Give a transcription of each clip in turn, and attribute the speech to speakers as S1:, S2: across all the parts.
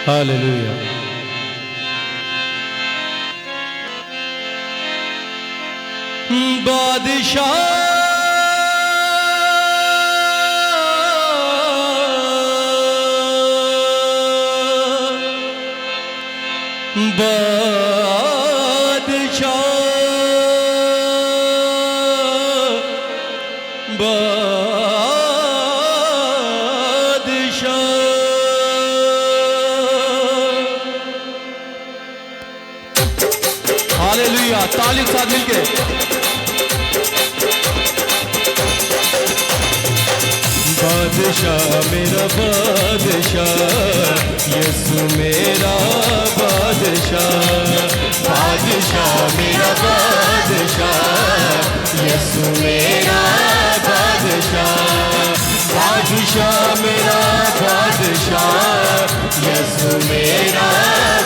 S1: Hallelujah. बादशाह बादशाह बादशाह। हालेलुया। ताली के साथ मिलके बादशाह मेरा बादशाह, यीशु मेरा बादशाह। बादशाह मेरा बादशाह, यीशु मेरा बादशाह। बादशाह मेरा बादशाह, यीशु मेरा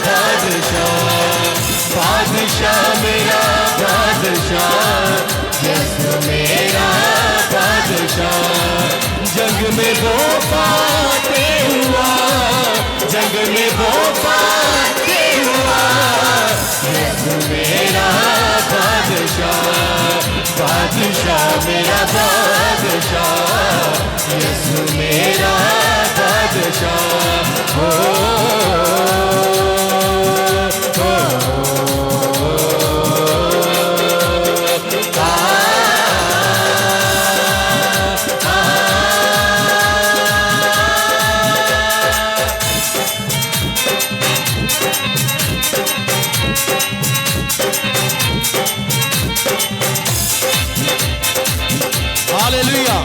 S1: बादशाह। बादशाह मेरा बादशाह, यीशु मेरा बादशाह। जंग में वो पाते हुआ, जंग में वो पाते हुआ, यीशु मेरा बादशाह। बादशाह मेरा बादशाह, यीशु मेरा बादशाह। हो हालेलुया।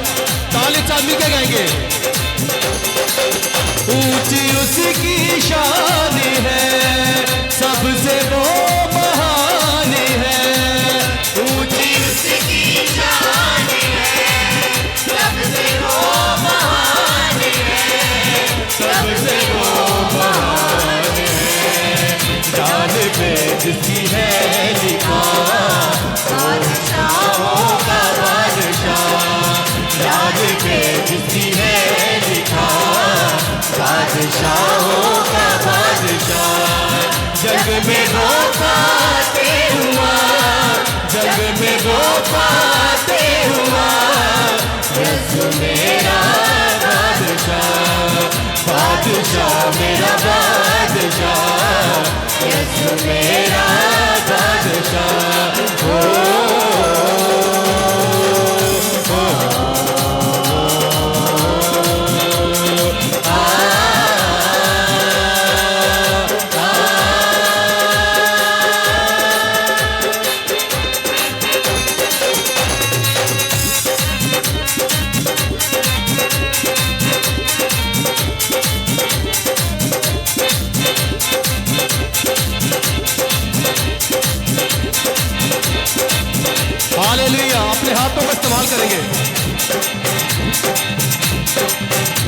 S1: ताली साथ मिलके गाएंगे। ऊंची उसकी शान है, सबसे वो महान है। ऊंची उसकी शान है, सबसे वो महान है, सबसे वो महान है। जान पे जिसकी है लिखा, बादशाहों का बादशाह। जान पे जिसकी है लिखा, बादशाहों का बादशाह। जग में वो पाते हुआ, जग में वो पाते हुआ, यीशु मेरा बादशाह। बादशाह मेरा बादशाह, यीशु मेरा बादशाह। हो हालेलुया। अपने हाथों का इस्तेमाल करेंगे।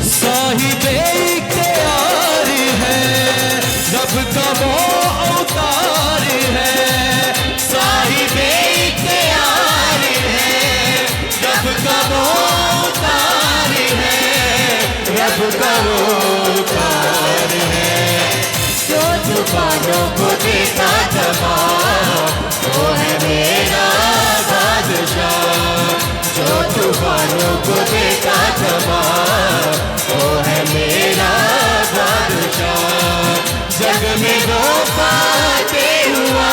S1: साहिबे इख्तियार है, रब का वो अवतार है। साहिबे इख्तियार है, रब का वो अवतार है, रब का वो अवतार है। जो तूफानों को देखा दबा, वो है मेरा बादशाह। जो तूफानों को देखा दबा, वो है मेरा बादशाह। जग में वो पाते हुआ,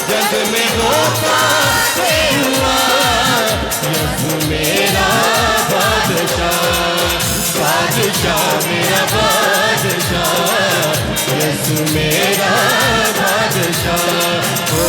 S1: जग में वो पाते हुआ, यीशु मेरा बादशाह। बादशाह मेरा बादशाह, यीशु मेरा बादशाह। हो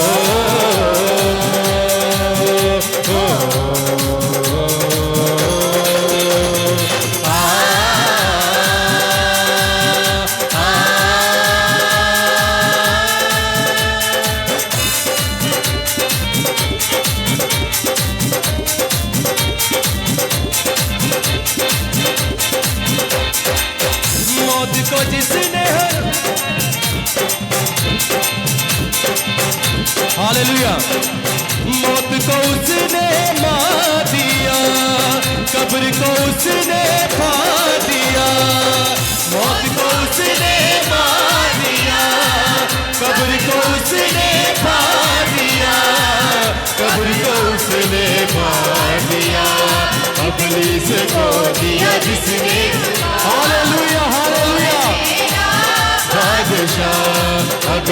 S1: मौत को जिसने हालेलुया। मौत को उसने मार दिया, कब्र को उसने फाड़ दिया। मौत को उसने मार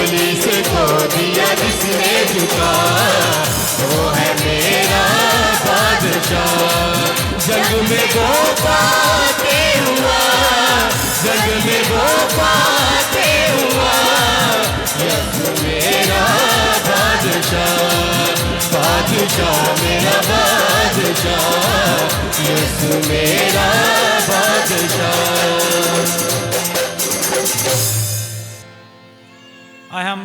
S2: इब्लीस को दिया जिसने झुका, वो है मेरा बादशाह। जग में वो पाते हुआ, जग में वो पाते हुआ, यीशु मेरा बादशाह, बादशाह मेरा बादशाह, यीशु मेरा